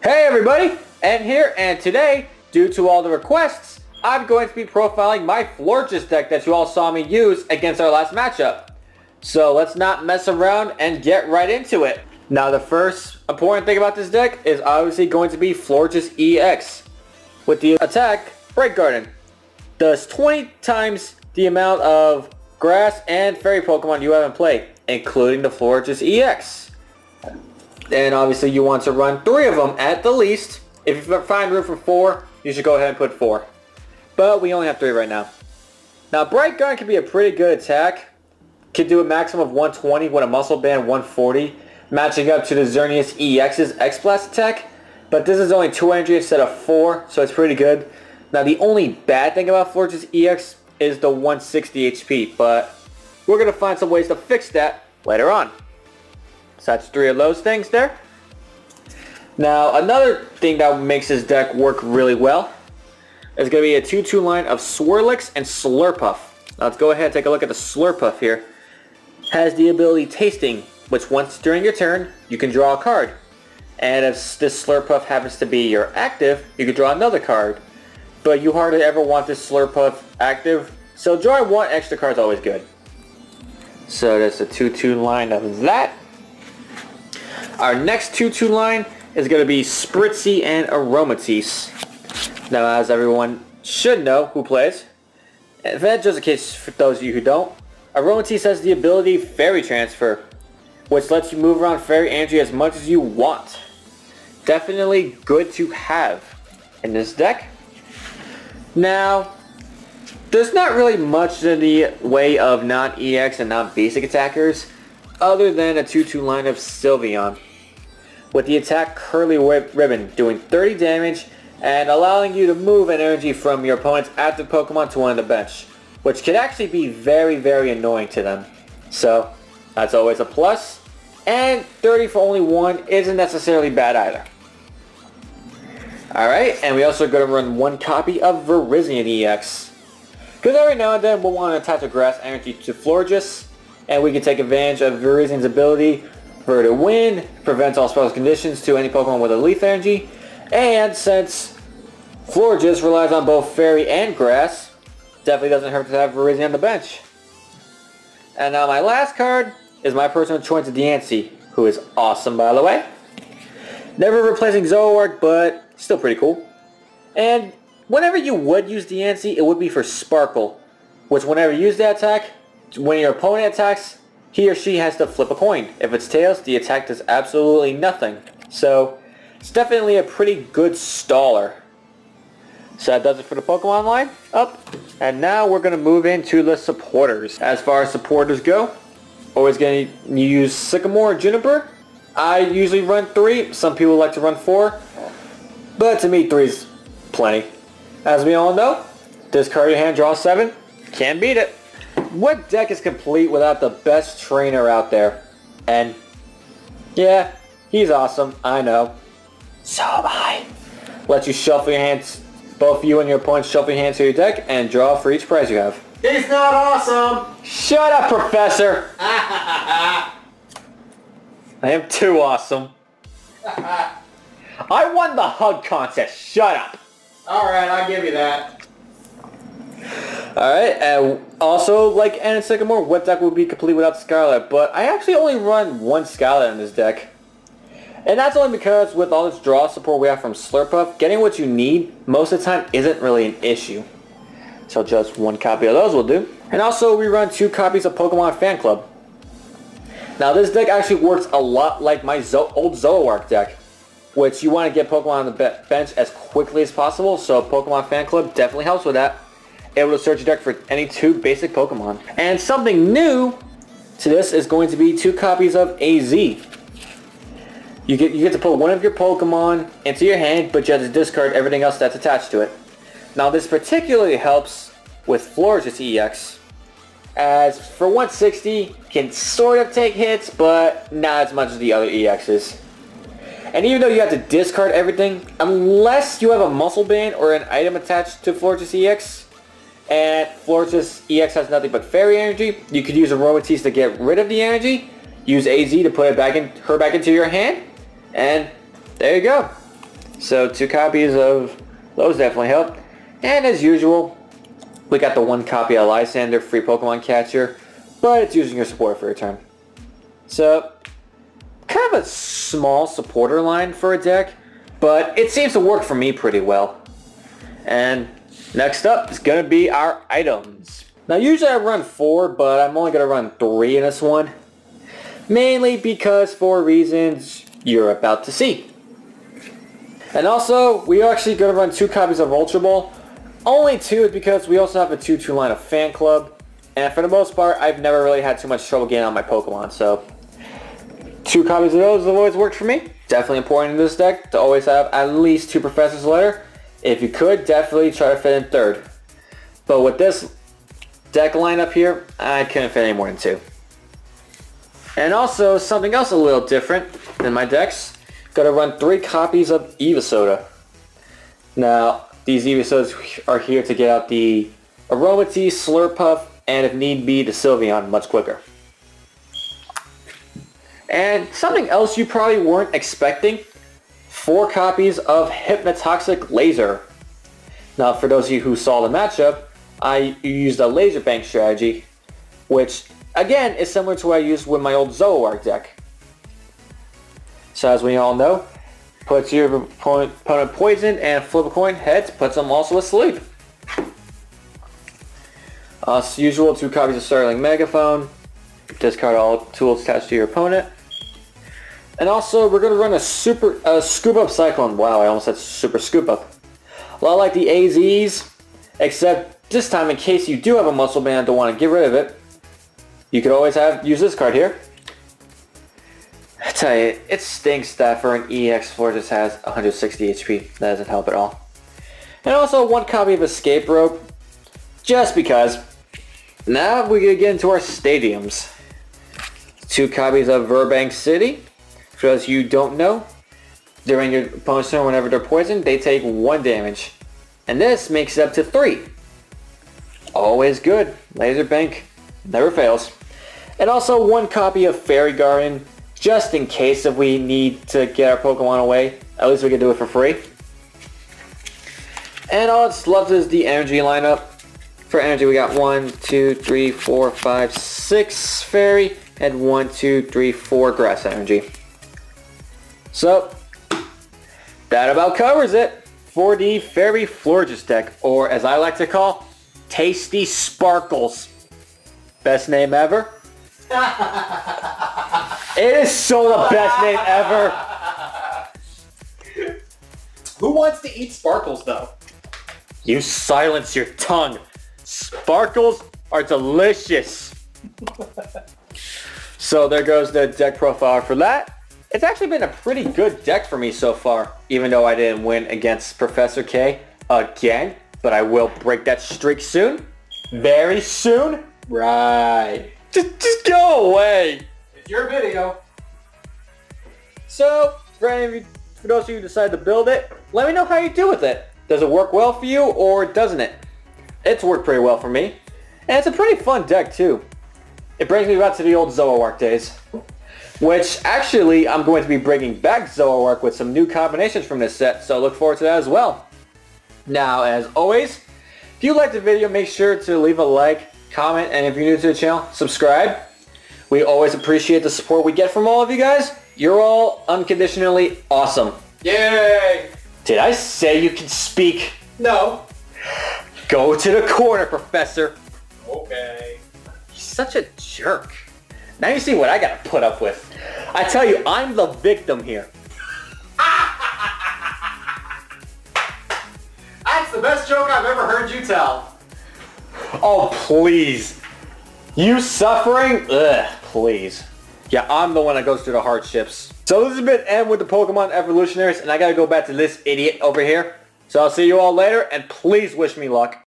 Hey everybody, and here, and today, due to all the requests, I'm going to be profiling my Florges deck that you all saw me use against our last matchup. So let's not mess around and get right into it. Now the first important thing about this deck is obviously going to be Florges EX. With the attack, Break Garden. Does 20 times the amount of grass and fairy Pokemon you have in play, including the Florges EX. And obviously you want to run 3 of them at the least. If you find room for 4, you should go ahead and put 4. But we only have 3 right now. Now Bright Gun can be a pretty good attack. Can do a maximum of 120 with a Muscle Band 140. Matching up to the Xerneas EX's X-Blast attack. But this is only 2 energy instead of 4, so it's pretty good. Now the only bad thing about Florges EX is the 160 HP. But we're going to find some ways to fix that later on. So that's 3 of those things there. Now another thing that makes this deck work really well is going to be a 2-2 line of Swirlix and Slurpuff. Now let's go ahead and take a look at the Slurpuff here. Has the ability Tasting, which once during your turn you can draw a card. And if this Slurpuff happens to be your active, you can draw another card. But you hardly ever want this Slurpuff active, so drawing 1 extra card is always good. So that's a 2-2 line of that. Our next 2-2 line is going to be Spritzee and Aromatisse. Now, as everyone should know who plays, and just in case for those of you who don't, Aromatisse has the ability Fairy Transfer, which lets you move around Fairy energy as much as you want. Definitely good to have in this deck. Now, there's not really much in the way of non-EX and non-basic attackers other than a 2-2 line of Sylveon, with the attack Curly Ribbon doing 30 damage and allowing you to move an energy from your opponent's active Pokemon to one on the bench, which can actually be very, very annoying to them. So that's always a plus, and 30 for only 1 isn't necessarily bad either. Alright, and we also going to run 1 copy of Virizion EX, because every now and then we'll want to attach a grass energy to Florges, and we can take advantage of Virizion's ability for her to win, prevents all special conditions to any Pokemon with a Leaf energy, and since Florges relies on both Fairy and Grass, definitely doesn't hurt to have Virizion on the bench. And now my last card is my personal choice of Diancie, who is awesome by the way. Never replacing Zoroark, but still pretty cool. And whenever you would use Diancie, it would be for Sparkle, which whenever you use that attack, when your opponent attacks, he or she has to flip a coin. If it's tails, the attack does absolutely nothing. So it's definitely a pretty good staller. So that does it for the Pokemon line up. And now we're going to move into the supporters. As far as supporters go, always going to use Sycamore or Juniper. I usually run 3. Some people like to run 4. But to me, 3 is plenty. As we all know, discard your hand, draw 7. Can't beat it. What deck is complete without the best trainer out there? And yeah, he's awesome, I know. So am I. Let you shuffle your hands, both you and your opponent shuffle your hands to your deck and draw for each prize you have. He's not awesome! Shut up, Professor! I am too awesome. I won the hug contest, shut up! Alright, I'll give you that. Alright, and also, like Anna Sycamore, what deck would be complete without Scarlet? But I actually only run 1 Scarlet in this deck. And that's only because with all this draw support we have from Slurpuff, getting what you need most of the time isn't really an issue. So just 1 copy of those will do. And also we run 2 copies of Pokemon Fan Club. Now this deck actually works a lot like my old Zoroark deck, which you want to get Pokemon on the bench as quickly as possible, so Pokemon Fan Club definitely helps with that. Able to search your deck for any 2 basic Pokemon. And something new to this is going to be 2 copies of AZ. You get to put 1 of your Pokemon into your hand, but you have to discard everything else that's attached to it. Now this particularly helps with Florges EX, as for 160 can sort of take hits, but not as much as the other EXs. And even though you have to discard everything, unless you have a Muscle Band or an item attached to Florges EX, and Florges EX has nothing but Fairy energy, you could use Aromatisse to get rid of the energy, use AZ to put it back into your hand, and there you go. So 2 copies of those definitely help. And as usual, we got the 1 copy of Lysander, free Pokemon catcher, but it's using your support for your turn. So, kind of a small supporter line for a deck, but it seems to work for me pretty well. And next up is going to be our items. Now usually I run 4, but I'm only going to run 3 in this one. Mainly because for reasons you're about to see. And also, we are actually going to run 2 copies of Ultra Ball. Only 2 is because we also have a 2/2 line of Fan Club. And for the most part, I've never really had too much trouble getting on my Pokemon, so 2 copies of those have always worked for me. Definitely important in this deck to always have at least 2 Professor's Letter. If you could, definitely try to fit in 3rd. But with this deck lineup here, I couldn't fit any more than 2. And also, something else a little different in my decks. Gotta run 3 copies of Evisoda. Now, these Evisodas are here to get out the Aromatisse, Slurpuff, and if need be, the Sylveon much quicker. And something else you probably weren't expecting, 4 copies of Hypnotoxic Laser. Now, for those of you who saw the matchup, I used a Laser Bank strategy, which, again, is similar to what I used with my old Zoroark deck. So as we all know, puts your opponent poisoned and flip a coin, heads, puts them also asleep. As usual, 2 copies of Starling Megaphone. Discard all tools attached to your opponent. And also, we're going to run a Scoop Up Cyclone. Wow, I almost said Super Scoop Up. A lot like the AZs, except this time, in case you do have a Muscle Band and don't want to get rid of it, you could always use this card here. I tell you, it stinks that for an EX Florges has 160 HP. That doesn't help at all. And also 1 copy of Escape Rope, just because. Now we're going to get into our stadiums. 2 copies of Burbank City. For those of you who don't know, during your opponent's turn, whenever they're poisoned, they take 1 damage. And this makes it up to 3. Always good. Laser Bank never fails. And also 1 copy of Fairy Garden, just in case if we need to get our Pokemon away. At least we can do it for free. And all that's left is the energy lineup. For energy we got 1, 2, 3, 4, 5, 6 Fairy, and 1, 2, 3, 4 Grass energy. So, that about covers it for the Fairy Florges deck, or as I like to call, Tasty Sparkles. Best name ever? It is so the best name ever. Who wants to eat sparkles, though? You silence your tongue. Sparkles are delicious. So there goes the deck profile for that. It's actually been a pretty good deck for me so far, even though I didn't win against Professor K again, but I will break that streak soon. Very soon. Right. Just go away. It's your video. So, for those of you who decide to build it, let me know how you do with it. Does it work well for you or doesn't it? It's worked pretty well for me. And it's a pretty fun deck too. It brings me back to the old Zoroark days. Which actually I'm going to be bringing back Zoroark with some new combinations from this set, so look forward to that as well. Now, as always, if you liked the video, make sure to leave a like, comment, and if you're new to the channel, subscribe. We always appreciate the support we get from all of you guys. You're all unconditionally awesome. Yay! Did I say you can speak? No. Go to the corner, Professor. Okay. You're such a jerk. Now you see what I gotta put up with. I tell you, I'm the victim here. That's the best joke I've ever heard you tell. Oh, please. You suffering? Ugh, please. Yeah, I'm the one that goes through the hardships. So this has been Em with the Pokemon Evolutionaries, and I gotta go back to this idiot over here. So I'll see you all later, and please wish me luck.